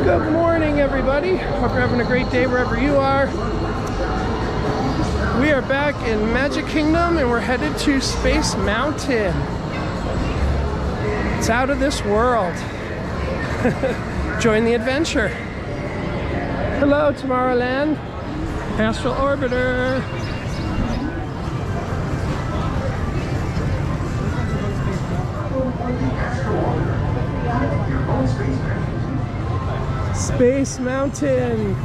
Good morning, everybody. Hope you're having a great day wherever you are. We are back in Magic Kingdom and we're headed to Space Mountain. It's out of this world. Join the adventure. Hello, Tomorrowland. Astral Orbiter. Space Mountain.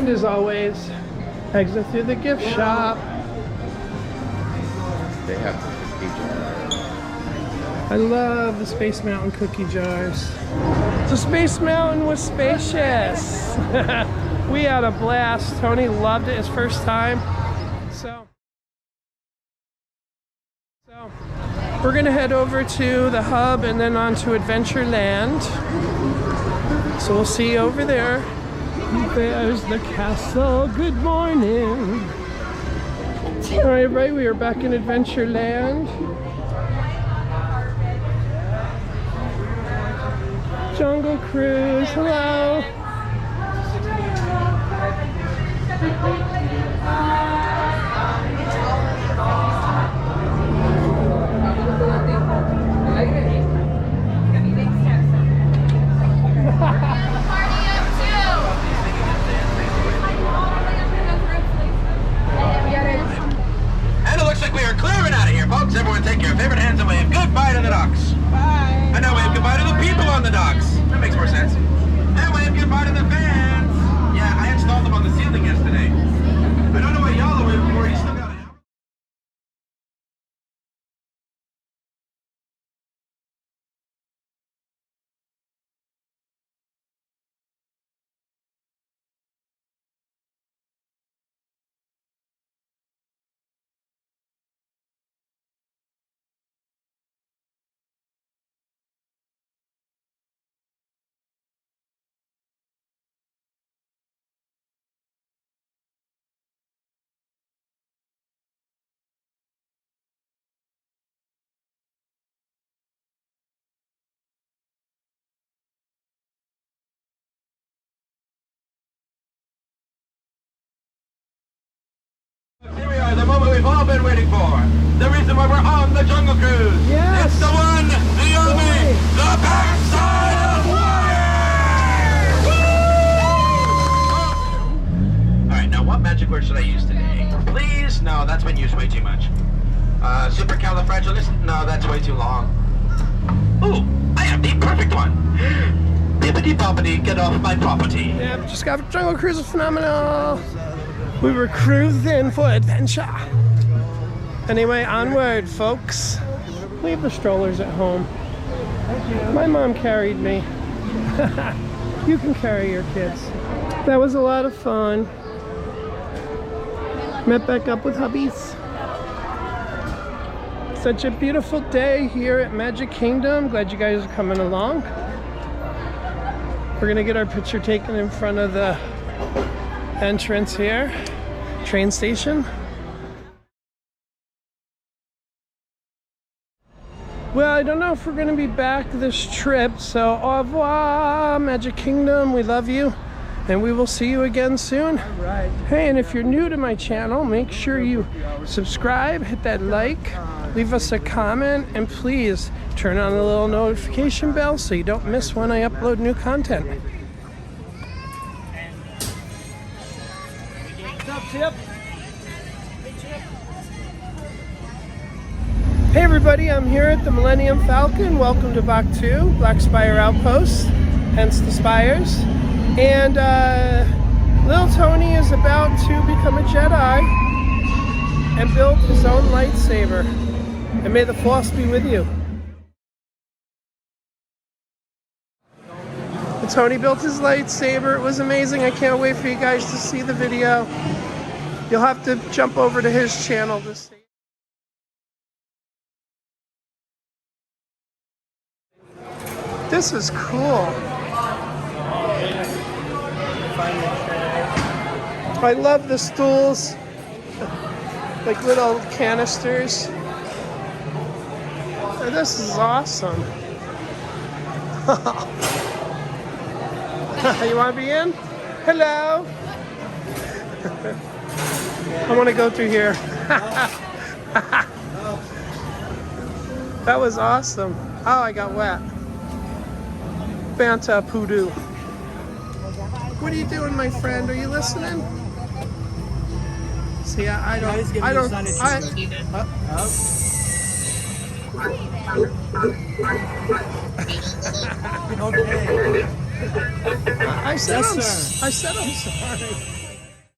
As always, exit through the gift shop. They have cookie jars. I love the Space Mountain cookie jars. So Space Mountain was spacious. We had a blast. Tony loved it his first time. So we're gonna head over to the hub and then on to Adventureland. So we'll see you over there. There's the castle. Good morning. All right, we are back in Adventureland. Jungle Cruise. Hello. Folks, everyone take your favorite hands and wave goodbye to the docks. Bye. And now wave goodbye to the people on the docks. That makes more sense. And wave goodbye to the fans. Yeah, I installed them on the ceiling yesterday. I don't know what y'all are waving for. You still got it. Here we are, the moment we've all been waiting for. The reason why we're on the Jungle Cruise. Yes. It's the one, the only, the backside of water! Alright, now what magic word should I use today? Please? No, that's been used way too much. Supercalifragilistic? No, that's way too long. Ooh, I have the perfect one. Bippity boppity, get off my property. Yep, just got Jungle Cruise. Phenomenal. We were cruising for adventure. Anyway, onward, folks. Leave the strollers at home. My mom carried me. You can carry your kids. That was a lot of fun. Met back up with hubbies. Such a beautiful day here at Magic Kingdom. Glad you guys are coming along. We're gonna get our picture taken in front of the entrance here, train station. Well, I don't know if we're going to be back this trip, so au revoir, Magic Kingdom. We love you, and we will see you again soon. All right. Hey, and if you're new to my channel, make sure you subscribe, hit that like, leave us a comment, and please turn on the little notification bell so you don't miss when I upload new content. Chip. Hey everybody, I'm here at the Millennium Falcon. Welcome to Bach 2, Black Spire Outpost, hence the spires. And Little Tony is about to become a Jedi and build his own lightsaber. And may the Force be with you. And Tony built his lightsaber. It was amazing. I can't wait for you guys to see the video. You'll have to jump over to his channel to see. This is cool. I love the stools, like little canisters. And this is awesome. You want to be in? Hello. I want to go through here. That was awesome. Oh, I got wet. Fanta Poodoo. What are you doing, my friend? Are you listening? See, I don't. I said I'm sorry.